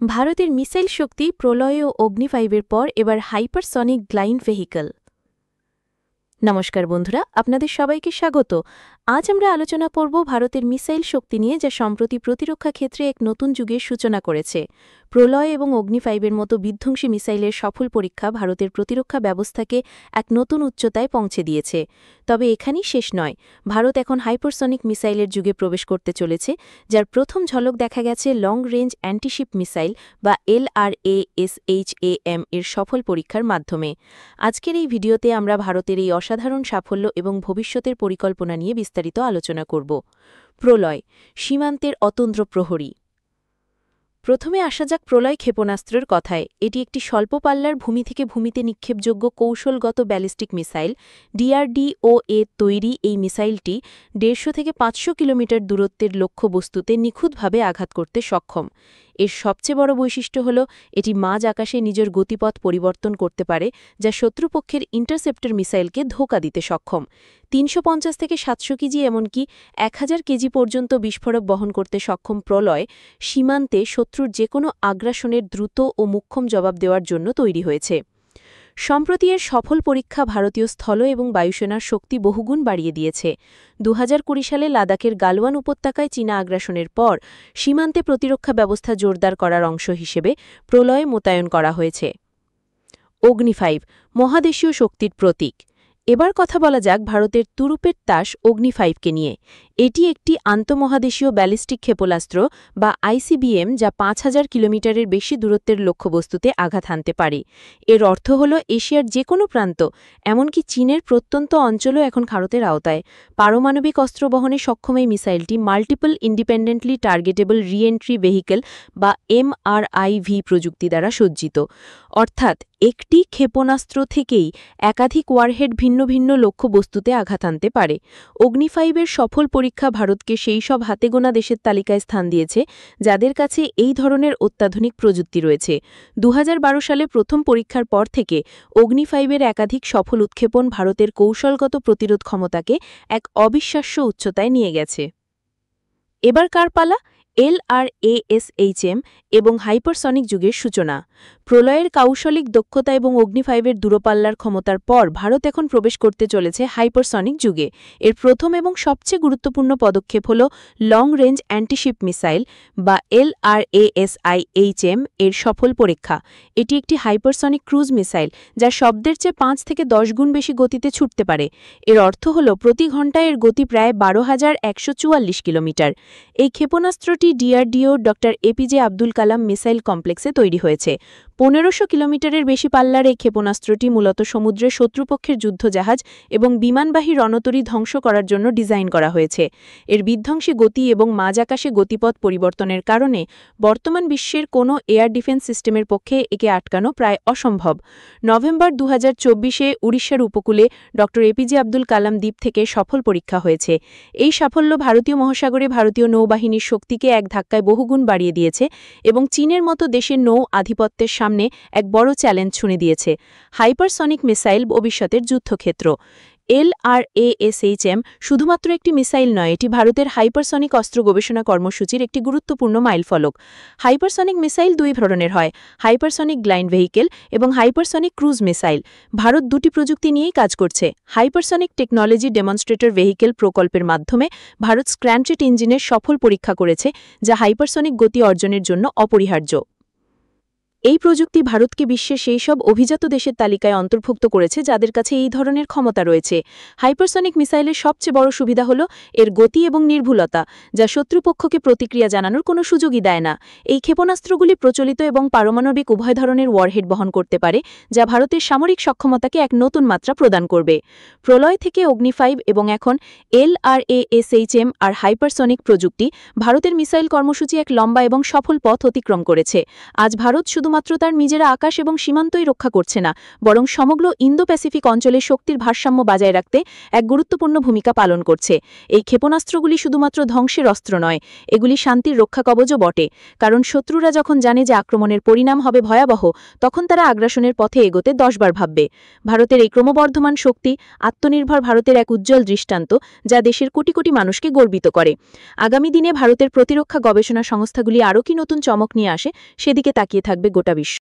ভারতের মিসাইল শক্তি প্রলয় ও অগ্নি-5 পর এবার হাইপারসনিক গ্লাইড ভেহিকল। নমস্কার বন্ধুরা, আপনাদের সবাইকে স্বাগত। আজ আমরা আলোচনা করব ভারতের মিসাইল শক্তি নিয়ে, যা সম্প্রতি প্রতিরক্ষা ক্ষেত্রে এক নতুন যুগের সূচনা করেছে। প্রলয় এবং অগ্নি-5 মতো বিধ্বংসী মিসাইলের সফল পরীক্ষা ভারতের প্রতিরক্ষা ব্যবস্থাকে এক নতুন উচ্চতায় পৌঁছে দিয়েছে। তবে এখানেই শেষ নয়, ভারত এখন হাইপারসনিক মিসাইলের যুগে প্রবেশ করতে চলেছে, যার প্রথম ঝলক দেখা গেছে লং রেঞ্জ অ্যান্টিশিপ মিসাইল বা LRASHAM এর সফল পরীক্ষার মাধ্যমে। আজকের এই ভিডিওতে আমরা ভারতের এই অসাধারণ সাফল্য এবং ভবিষ্যতের পরিকল্পনা নিয়ে বিস্তারিত আলোচনা করব। প্রলয়, সীমান্তের অতন্দ্র প্রহরী। প্রথমে আসা যাক প্রলয় ক্ষেপণাস্ত্রের কথায়। এটি একটি স্বল্প পাল্লার ভূমি থেকে ভূমিতে নিক্ষেপযোগ্য কৌশলগত ব্যালিস্টিক মিসাইল। DRDO এর তৈরি এই মিসাইলটি 150 থেকে 500 কিলোমিটার দূরত্বের লক্ষ্যবস্তুতে নিখুঁতভাবে আঘাত করতে সক্ষম। এর সবচেয়ে বড় বৈশিষ্ট্য হল এটি মাঝ আকাশে নিজের গতিপথ পরিবর্তন করতে পারে, যা শত্রুপক্ষের ইন্টারসেপ্টর মিসাইলকে ধোঁকা দিতে সক্ষম। 350 থেকে 700 কেজি এমনকি 1000 কেজি পর্যন্ত বিস্ফোরক বহন করতে সক্ষম প্রলয় সীমান্তে শত্রুর যে কোনো আগ্রাসনের দ্রুত ও মোক্ষম জবাব দেওয়ার জন্য তৈরি হয়েছে। সম্প্রতি এর সফল পরীক্ষা ভারতীয় স্থল এবং বায়ুসেনার শক্তি বহুগুণ বাড়িয়ে দিয়েছে। 2020 সালে লাদাখের গালওয়ান উপত্যকায় চীনা আগ্রাসনের পর সীমান্তে প্রতিরক্ষা ব্যবস্থা জোরদার করার অংশ হিসেবে প্রলয় মোতায়েন করা হয়েছে। অগ্নি-5, মহাদেশীয় শক্তির প্রতীক। এবার কথা বলা যাক ভারতের তুরুপের তাস অগ্নি-5কে নিয়ে। এটি একটি আন্তঃমহাদেশীয় ব্যালিস্টিক ক্ষেপণাস্ত্র বা ICBM, যা 5000 কিলোমিটারের বেশি দূরত্বের লক্ষ্যবস্তুতে আঘাত হানতে পারে। এর অর্থ হল এশিয়ার যে কোনো প্রান্ত, এমনকি চীনের প্রত্যন্ত অঞ্চলও এখন ভারতের আওতায়। পারমাণবিক অস্ত্র বহনে সক্ষম এই মিসাইলটি multiple independently targetable reentry vehicle বা MRIV প্রযুক্তি দ্বারা সজ্জিত। অর্থাৎ একটি ক্ষেপণাস্ত্র থেকেই একাধিক ওয়ারহেড ভিন্ন ভিন্ন লক্ষ্যবস্তুতে আঘাত আনতে পারে। অগ্নি-5 এর সফল পরীক্ষা ভারতকে সেই সব হাতেগোনা দেশের তালিকায় স্থান দিয়েছে যাদের কাছে এই ধরনের অত্যাধুনিক প্রযুক্তি রয়েছে। 2012 সালে প্রথম পরীক্ষার পর থেকে অগ্নি-5 এর একাধিক সফল উৎক্ষেপণ ভারতের কৌশলগত প্রতিরোধ ক্ষমতাকে এক অবিশ্বাস্য উচ্চতায় নিয়ে গেছে। এবার কার পালা? LRASHM এবং হাইপারসনিক যুগের সূচনা। প্রলয়ের কৌশলিক দক্ষতা এবং অগ্নি-5 এর দূরপাল্লার ক্ষমতার পর ভারত এখন প্রবেশ করতে চলেছে হাইপারসনিক যুগে। এর প্রথম এবং সবচেয়ে গুরুত্বপূর্ণ পদক্ষেপ হল লং রেঞ্জ অ্যান্টিশিপ মিসাইল বা LRASHM এর সফল পরীক্ষা। এটি একটি হাইপারসনিক ক্রুজ মিসাইল, যা শব্দের চেয়ে 5 থেকে 10 গুণ বেশি গতিতে ছুটতে পারে। এর অর্থ হল প্রতি ঘন্টায় এর গতি প্রায় 12,144 কিলোমিটার। এই ক্ষেপণাস্ত্রটি DRDO doctor APJ Abdul Kalam missile কমপ্লেক্সে তৈরি হয়েছে। 1500 কিলোমিটারের বেশি পাল্লার এই ক্ষেপণাস্ত্রটি মূলত সমুদ্রে শত্রুপক্ষের যুদ্ধজাহাজ এবং বিমানবাহী রণতরী ধ্বংস করার জন্য ডিজাইন করা হয়েছে। এর বিধ্বংসী গতি এবং মাঝ আকাশে গতিপথ পরিবর্তনের কারণে বর্তমান বিশ্বের কোনো এয়ার ডিফেন্স সিস্টেমের পক্ষে একে আটকানো প্রায় অসম্ভব। নভেম্বর 2024-এ উড়িষ্যার উপকূলে ডক্টর APJ আব্দুল কালাম দ্বীপ থেকে সফল পরীক্ষা হয়েছে। এই সাফল্য ভারতীয় মহাসাগরে ভারতীয় নৌবাহিনীর শক্তিকে এক ধাক্কায় বহুগুণ বাড়িয়ে দিয়েছে এবং চীনের মতো দেশের নৌ আধিপত্যের সামনে এক বড় চ্যালেঞ্জ ছুঁড়ে দিয়েছে। হাইপারসনিক মিসাইল ভবিষ্যতের যুদ্ধক্ষেত্র। LRASHM শুধুমাত্র একটি মিসাইল নয়, এটি ভারতের হাইপারসনিক অস্ত্র গবেষণা কর্মসূচির একটি গুরুত্বপূর্ণ মাইলফলক। হাইপারসনিক মিসাইল দুই ধরনের হয়, হাইপারসনিক গ্লাইড ভেহিকল এবং হাইপারসনিক ক্রুজ মিসাইল। ভারত দুটি প্রযুক্তি নিয়েই কাজ করছে। হাইপারসনিক টেকনোলজি ডেমনস্ট্রেটর ভেহিকল প্রকল্পের মাধ্যমে ভারত স্ক্র্যামজেট ইঞ্জিনের সফল পরীক্ষা করেছে, যা হাইপারসনিক গতি অর্জনের জন্য অপরিহার্য। এই প্রযুক্তি ভারতকে বিশ্বের সেই সব অভিজাত দেশের তালিকায় অন্তর্ভুক্ত করেছে যাদের কাছে এই ধরনের ক্ষমতা রয়েছে। হাইপারসনিক মিসাইলের সবচেয়ে বড় সুবিধা হল এর গতি এবং নির্ভুলতা, যা শত্রুপক্ষকে প্রতিক্রিয়া জানানোর কোনো সুযোগই দেয় না। এই ক্ষেপণাস্ত্রগুলি প্রচলিত এবং পারমাণবিক উভয় ধরনের ওয়ারহেড বহন করতে পারে, যা ভারতের সামরিক সক্ষমতাকে এক নতুন মাত্রা প্রদান করবে। প্রলয় থেকে অগ্নি-5 এবং এখন LRASHM আর হাইপারসনিক প্রযুক্তি ভারতের মিসাইল কর্মসূচি এক লম্বা এবং সফল পথ অতিক্রম করেছে। আজ ভারত শুধু শুধুমাত্র তার নিজেরা আকাশ এবং সীমান্তই রক্ষা করছে না, বরং সমগ্র ইন্দো প্যাসিফিক অঞ্চলে শক্তির ভারসাম্য বজায় রাখতে এক গুরুত্বপূর্ণ ভূমিকা পালন করছে। এই ক্ষেপণাস্ত্রগুলি শুধুমাত্র ধ্বংসের অস্ত্র নয়, এগুলি শান্তির রক্ষা কবচও বটে, কারণ শত্রুরা যখন জানে যে আক্রমণের পরিণাম হবে ভয়াবহ, তখন তারা আগ্রাসনের পথে এগোতে 10 বার ভাববে। ভারতের এই ক্রমবর্ধমান শক্তি আত্মনির্ভর ভারতের এক উজ্জ্বল দৃষ্টান্ত, যা দেশের কোটি কোটি মানুষকে গর্বিত করে। আগামী দিনে ভারতের প্রতিরক্ষা গবেষণা সংস্থাগুলি আরও কি নতুন চমক নিয়ে আসে, সেদিকে তাকিয়ে থাকবে গোটা বিশ্ব।